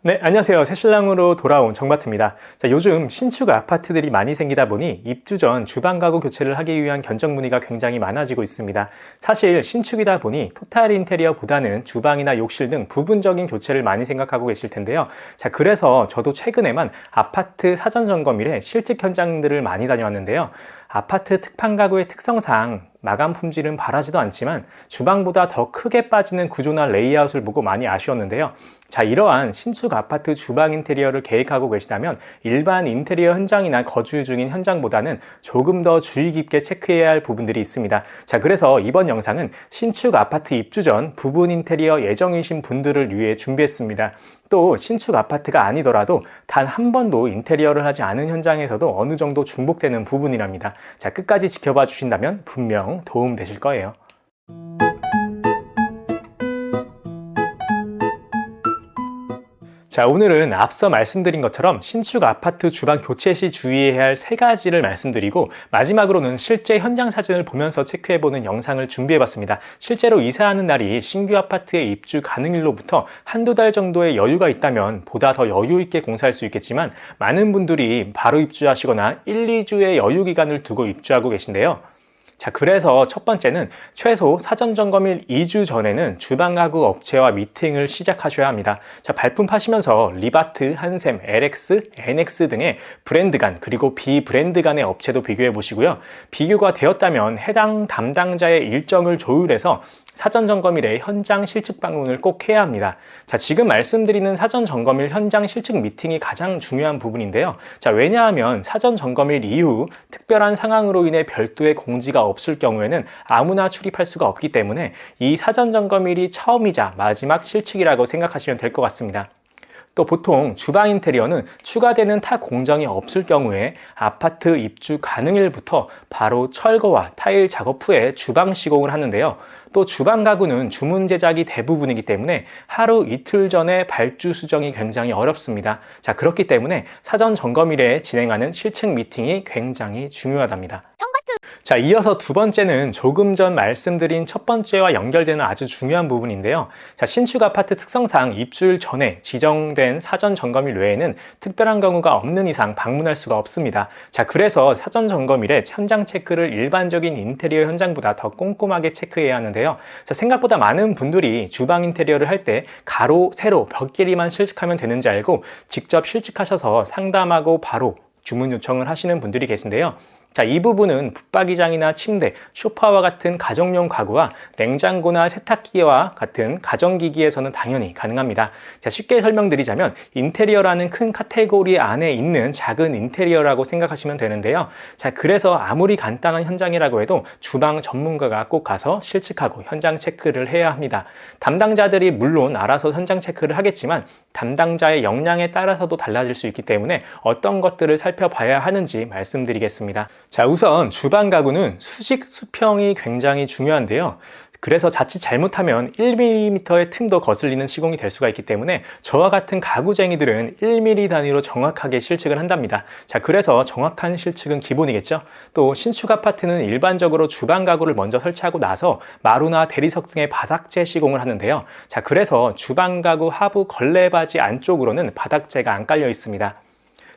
네, 안녕하세요. 새신랑으로 돌아온 정마트입니다. 자, 요즘 신축 아파트들이 많이 생기다 보니 입주 전 주방 가구 교체를 하기 위한 견적 문의가 굉장히 많아지고 있습니다. 사실 신축이다 보니 토탈 인테리어보다는 주방이나 욕실 등 부분적인 교체를 많이 생각하고 계실 텐데요. 자, 그래서 저도 최근에만 아파트 사전 점검일에 실직 현장들을 많이 다녀왔는데요. 아파트 특판 가구의 특성상 마감 품질은 바라지도 않지만 주방보다 더 크게 빠지는 구조나 레이아웃을 보고 많이 아쉬웠는데요. 자, 이러한 신축 아파트 주방 인테리어를 계획하고 계시다면 일반 인테리어 현장이나 거주 중인 현장보다는 조금 더 주의 깊게 체크해야 할 부분들이 있습니다. 자, 그래서 이번 영상은 신축 아파트 입주 전 부분 인테리어 예정이신 분들을 위해 준비했습니다. 또 신축 아파트가 아니더라도 단 한 번도 인테리어를 하지 않은 현장에서도 어느 정도 중복되는 부분이랍니다. 자, 끝까지 지켜봐 주신다면 분명 도움 되실 거예요. 자, 오늘은 앞서 말씀드린 것처럼 신축 아파트 주방 교체 시 주의해야 할 3가지를 말씀드리고 마지막으로는 실제 현장 사진을 보면서 체크해보는 영상을 준비해봤습니다. 실제로 이사하는 날이 신규 아파트에 입주 가능일로부터 한두 달 정도의 여유가 있다면 보다 더 여유 있게 공사할 수 있겠지만 많은 분들이 바로 입주하시거나 1, 2주의 여유 기간을 두고 입주하고 계신데요. 자, 그래서 첫 번째는 최소 사전 점검일 2주 전에는 주방 가구 업체와 미팅을 시작하셔야 합니다. 자, 발품 파시면서 리바트, 한샘, LX, NX 등의 브랜드 간 그리고 비브랜드 간의 업체도 비교해 보시고요. 비교가 되었다면 해당 담당자의 일정을 조율해서 사전 점검일에 현장 실측 방문을 꼭 해야 합니다. 자, 지금 말씀드리는 사전 점검일 현장 실측 미팅이 가장 중요한 부분인데요. 자, 왜냐하면 사전 점검일 이후 특별한 상황으로 인해 별도의 공지가 없을 경우에는 아무나 출입할 수가 없기 때문에 이 사전 점검일이 처음이자 마지막 실측이라고 생각하시면 될 것 같습니다. 또 보통 주방 인테리어는 추가되는 타 공정이 없을 경우에 아파트 입주 가능일부터 바로 철거와 타일 작업 후에 주방 시공을 하는데요. 또 주방 가구는 주문 제작이 대부분이기 때문에 하루 이틀 전에 발주 수정이 굉장히 어렵습니다. 자, 그렇기 때문에 사전 점검일에 진행하는 실측 미팅이 굉장히 중요하답니다. 자, 이어서 두 번째는 조금 전 말씀드린 첫 번째와 연결되는 아주 중요한 부분인데요. 자, 신축 아파트 특성상 입주일 전에 지정된 사전 점검일 외에는 특별한 경우가 없는 이상 방문할 수가 없습니다. 자, 그래서 사전 점검일에 현장 체크를 일반적인 인테리어 현장보다 더 꼼꼼하게 체크해야 하는데요. 자, 생각보다 많은 분들이 주방 인테리어를 할 때 가로, 세로, 벽 길이만 실측하면 되는지 알고 직접 실측하셔서 상담하고 바로 주문 요청을 하시는 분들이 계신데요. 자, 이 부분은 붙박이장이나 침대, 소파와 같은 가정용 가구와 냉장고나 세탁기와 같은 가정기기에서는 당연히 가능합니다. 자, 쉽게 설명드리자면 인테리어라는 큰 카테고리 안에 있는 작은 인테리어라고 생각하시면 되는데요. 자, 그래서 아무리 간단한 현장이라고 해도 주방 전문가가 꼭 가서 실측하고 현장 체크를 해야 합니다. 담당자들이 물론 알아서 현장 체크를 하겠지만 담당자의 역량에 따라서도 달라질 수 있기 때문에 어떤 것들을 살펴봐야 하는지 말씀드리겠습니다. 자, 우선 주방 가구는 수직 수평이 굉장히 중요한데요. 그래서 자칫 잘못하면 1mm의 틈도 거슬리는 시공이 될 수가 있기 때문에 저와 같은 가구쟁이들은 1mm 단위로 정확하게 실측을 한답니다. 자, 그래서 정확한 실측은 기본이겠죠. 또 신축 아파트는 일반적으로 주방 가구를 먼저 설치하고 나서 마루나 대리석 등의 바닥재 시공을 하는데요. 자, 그래서 주방 가구 하부 걸레바지 안쪽으로는 바닥재가 안 깔려 있습니다.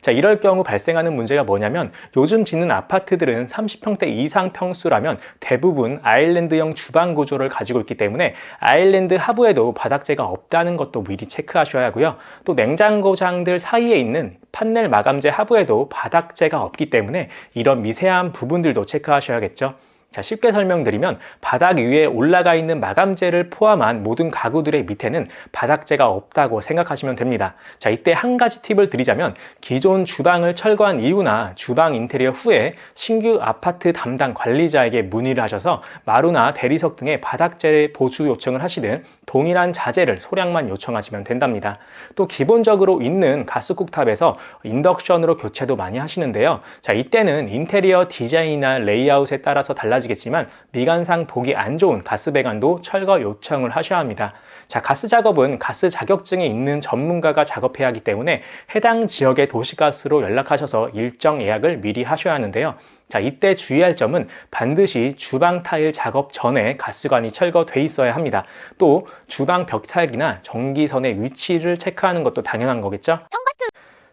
자, 이럴 경우 발생하는 문제가 뭐냐면 요즘 짓는 아파트들은 30평대 이상 평수라면 대부분 아일랜드형 주방 구조를 가지고 있기 때문에 아일랜드 하부에도 바닥재가 없다는 것도 미리 체크하셔야 하고요. 또 냉장고장들 사이에 있는 판넬 마감재 하부에도 바닥재가 없기 때문에 이런 미세한 부분들도 체크하셔야겠죠. 자, 쉽게 설명드리면 바닥 위에 올라가 있는 마감재를 포함한 모든 가구들의 밑에는 바닥재가 없다고 생각하시면 됩니다. 자, 이때 한 가지 팁을 드리자면 기존 주방을 철거한 이후나 주방 인테리어 후에 신규 아파트 담당 관리자에게 문의를 하셔서 마루나 대리석 등의 바닥재 보수 요청을 하시든 동일한 자재를 소량만 요청하시면 된답니다. 또 기본적으로 있는 가스쿡탑에서 인덕션으로 교체도 많이 하시는데요. 자, 이때는 인테리어 디자인이나 레이아웃에 따라서 달라지겠지만 미관상 보기 안 좋은 가스 배관도 철거 요청을 하셔야 합니다. 자, 가스 작업은 가스 자격증이 있는 전문가가 작업해야 하기 때문에 해당 지역의 도시가스로 연락하셔서 일정 예약을 미리 하셔야 하는데요. 자, 이때 주의할 점은 반드시 주방 타일 작업 전에 가스관이 철거돼 있어야 합니다. 또 주방 벽 타일이나 전기선의 위치를 체크하는 것도 당연한 거겠죠?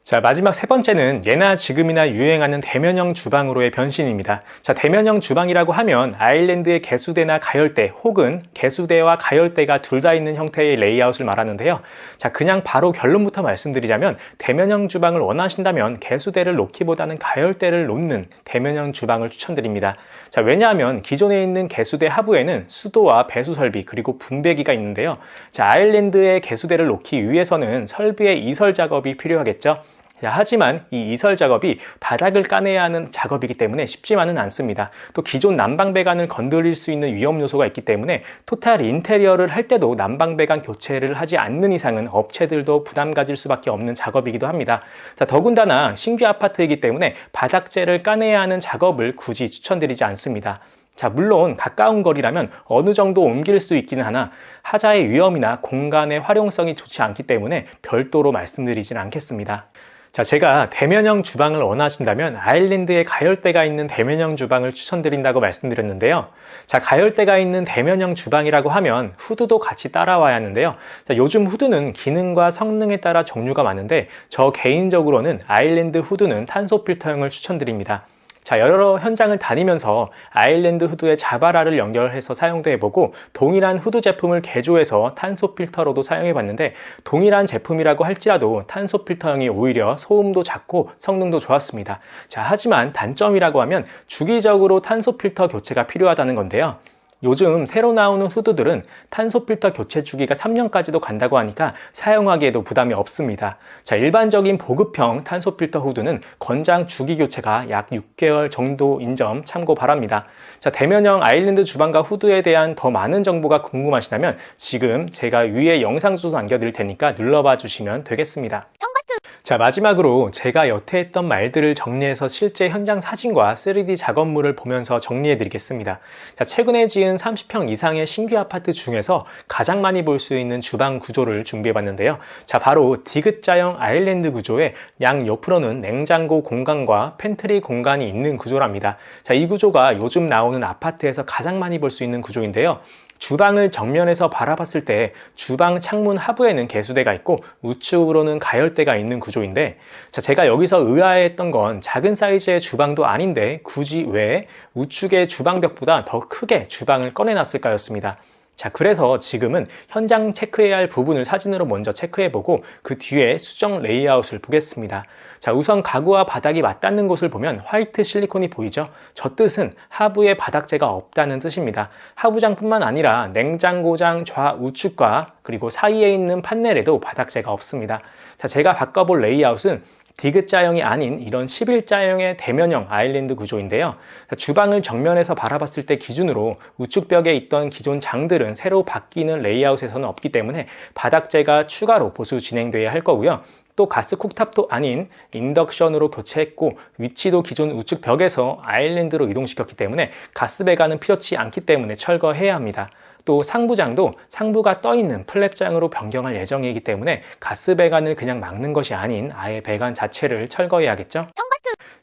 자, 마지막 세 번째는 예나 지금이나 유행하는 대면형 주방으로의 변신입니다. 자, 대면형 주방이라고 하면 아일랜드의 개수대나 가열대 혹은 개수대와 가열대가 둘 다 있는 형태의 레이아웃을 말하는데요. 자, 그냥 바로 결론부터 말씀드리자면 대면형 주방을 원하신다면 개수대를 놓기보다는 가열대를 놓는 대면형 주방을 추천드립니다. 자, 왜냐하면 기존에 있는 개수대 하부에는 수도와 배수 설비 그리고 분배기가 있는데요. 자, 아일랜드의 개수대를 놓기 위해서는 설비의 이설 작업이 필요하겠죠. 자, 하지만 이 이설 작업이 바닥을 까내야 하는 작업이기 때문에 쉽지만은 않습니다. 또 기존 난방 배관을 건드릴 수 있는 위험 요소가 있기 때문에 토탈 인테리어를 할 때도 난방 배관 교체를 하지 않는 이상은 업체들도 부담 가질 수밖에 없는 작업이기도 합니다. 자, 더군다나 신규 아파트이기 때문에 바닥재를 까내야 하는 작업을 굳이 추천드리지 않습니다. 자, 물론 가까운 거리라면 어느 정도 옮길 수 있기는 하나 하자의 위험이나 공간의 활용성이 좋지 않기 때문에 별도로 말씀드리진 않겠습니다. 자, 제가 대면형 주방을 원하신다면 아일랜드에 가열대가 있는 대면형 주방을 추천드린다고 말씀드렸는데요. 자, 가열대가 있는 대면형 주방이라고 하면 후드도 같이 따라와야 하는데요. 자, 요즘 후드는 기능과 성능에 따라 종류가 많은데 저 개인적으로는 아일랜드 후드는 탄소 필터형을 추천드립니다. 자, 여러 현장을 다니면서 아일랜드 후드에 자바라를 연결해서 사용도 해보고 동일한 후드 제품을 개조해서 탄소 필터로도 사용해봤는데 동일한 제품이라고 할지라도 탄소 필터형이 오히려 소음도 작고 성능도 좋았습니다. 자, 하지만 단점이라고 하면 주기적으로 탄소 필터 교체가 필요하다는 건데요. 요즘 새로 나오는 후드들은 탄소 필터 교체 주기가 3년까지도 간다고 하니까 사용하기에도 부담이 없습니다. 자, 일반적인 보급형 탄소 필터 후드는 권장 주기 교체가 약 6개월 정도인 점 참고 바랍니다. 자, 대면형 아일랜드 주방과 후드에 대한 더 많은 정보가 궁금하시다면 지금 제가 위에 영상 주소 남겨드릴 테니까 눌러봐 주시면 되겠습니다. 자, 마지막으로 제가 여태 했던 말들을 정리해서 실제 현장 사진과 3D 작업물을 보면서 정리해 드리겠습니다. 자, 최근에 지은 30평 이상의 신규 아파트 중에서 가장 많이 볼 수 있는 주방 구조를 준비해 봤는데요. 자, 바로 디귿자형 아일랜드 구조의 양 옆으로는 냉장고 공간과 팬트리 공간이 있는 구조랍니다. 자, 이 구조가 요즘 나오는 아파트에서 가장 많이 볼 수 있는 구조인데요. 주방을 정면에서 바라봤을 때 주방 창문 하부에는 개수대가 있고 우측으로는 가열대가 있는 구조인데, 자, 제가 여기서 의아해했던 건 작은 사이즈의 주방도 아닌데 굳이 왜 우측의 주방벽보다 더 크게 주방을 꺼내놨을까였습니다. 자, 그래서 지금은 현장 체크해야 할 부분을 사진으로 먼저 체크해보고 그 뒤에 수정 레이아웃을 보겠습니다. 자, 우선 가구와 바닥이 맞닿는 곳을 보면 화이트 실리콘이 보이죠? 저 뜻은 하부에 바닥재가 없다는 뜻입니다. 하부장뿐만 아니라 냉장고장 좌우측과 그리고 사이에 있는 판넬에도 바닥재가 없습니다. 자, 제가 바꿔볼 레이아웃은 디귿자형이 아닌 이런 11자형의 대면형 아일랜드 구조인데요. 주방을 정면에서 바라봤을 때 기준으로 우측 벽에 있던 기존 장들은 새로 바뀌는 레이아웃에서는 없기 때문에 바닥재가 추가로 보수 진행돼야 할 거고요. 또 가스 쿡탑도 아닌 인덕션으로 교체했고 위치도 기존 우측 벽에서 아일랜드로 이동시켰기 때문에 가스 배관은 필요치 않기 때문에 철거해야 합니다. 또 상부장도 상부가 떠있는 플랩장으로 변경할 예정이기 때문에 가스 배관을 그냥 막는 것이 아닌 아예 배관 자체를 철거해야겠죠?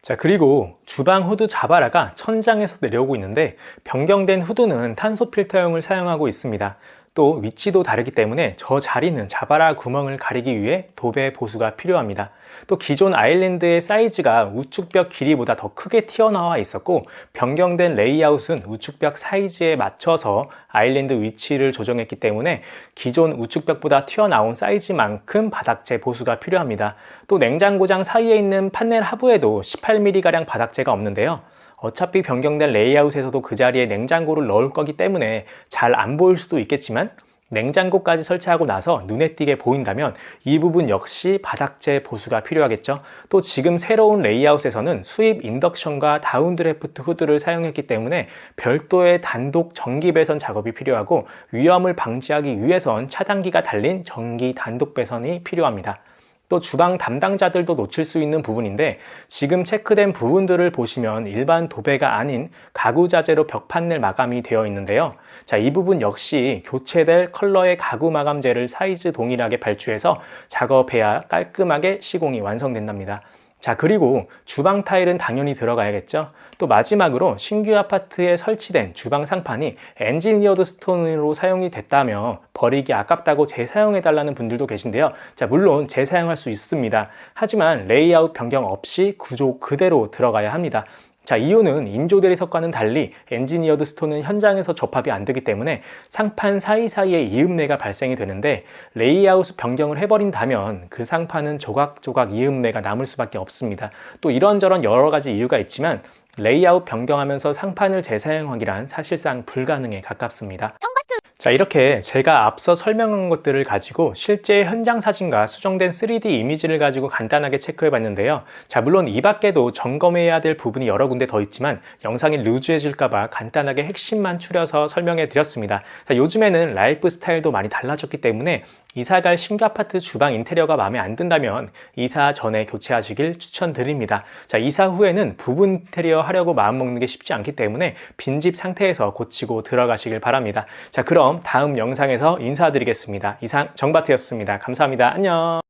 자, 그리고 주방 후드 자바라가 천장에서 내려오고 있는데 변경된 후드는 탄소 필터형을 사용하고 있습니다. 또 위치도 다르기 때문에 저 자리는 자바라 구멍을 가리기 위해 도배 보수가 필요합니다. 또 기존 아일랜드의 사이즈가 우측벽 길이보다 더 크게 튀어나와 있었고 변경된 레이아웃은 우측벽 사이즈에 맞춰서 아일랜드 위치를 조정했기 때문에 기존 우측벽보다 튀어나온 사이즈만큼 바닥재 보수가 필요합니다. 또 냉장고장 사이에 있는 판넬 하부에도 18mm가량 바닥재가 없는데요. 어차피 변경된 레이아웃에서도 그 자리에 냉장고를 넣을 거기 때문에 잘 안 보일 수도 있겠지만 냉장고까지 설치하고 나서 눈에 띄게 보인다면 이 부분 역시 바닥재 보수가 필요하겠죠. 또 지금 새로운 레이아웃에서는 수입 인덕션과 다운드래프트 후드를 사용했기 때문에 별도의 단독 전기 배선 작업이 필요하고 위험을 방지하기 위해선 차단기가 달린 전기 단독 배선이 필요합니다. 또 주방 담당자들도 놓칠 수 있는 부분인데 지금 체크된 부분들을 보시면 일반 도배가 아닌 가구 자재로 벽 판넬 마감이 되어 있는데요. 자, 이 부분 역시 교체될 컬러의 가구 마감재를 사이즈 동일하게 발주해서 작업해야 깔끔하게 시공이 완성된답니다. 자, 그리고 주방 타일은 당연히 들어가야겠죠. 또 마지막으로 신규 아파트에 설치된 주방 상판이 엔지니어드 스톤으로 사용이 됐다며 버리기 아깝다고 재사용해달라는 분들도 계신데요. 자, 물론 재사용할 수 있습니다. 하지만 레이아웃 변경 없이 구조 그대로 들어가야 합니다. 자, 이유는 인조 대리석과는 달리 엔지니어드 스톤은 현장에서 접합이 안 되기 때문에 상판 사이사이에 이음매가 발생이 되는데, 레이아웃 변경을 해버린다면 그 상판은 조각조각 이음매가 남을 수밖에 없습니다. 또 이런저런 여러 가지 이유가 있지만 레이아웃 변경하면서 상판을 재사용하기란 사실상 불가능에 가깝습니다. 자, 이렇게 제가 앞서 설명한 것들을 가지고 실제 현장 사진과 수정된 3D 이미지를 가지고 간단하게 체크해 봤는데요. 자, 물론 이 밖에도 점검해야 될 부분이 여러 군데 더 있지만 영상이 루즈해질까봐 간단하게 핵심만 추려서 설명해 드렸습니다. 자, 요즘에는 라이프 스타일도 많이 달라졌기 때문에 이사갈 신규 아파트 주방 인테리어가 마음에 안 든다면 이사 전에 교체하시길 추천드립니다. 자, 이사 후에는 부분 인테리어 하려고 마음먹는 게 쉽지 않기 때문에 빈집 상태에서 고치고 들어가시길 바랍니다. 자, 그럼 다음 영상에서 인사드리겠습니다. 이상 정바트였습니다. 감사합니다. 안녕.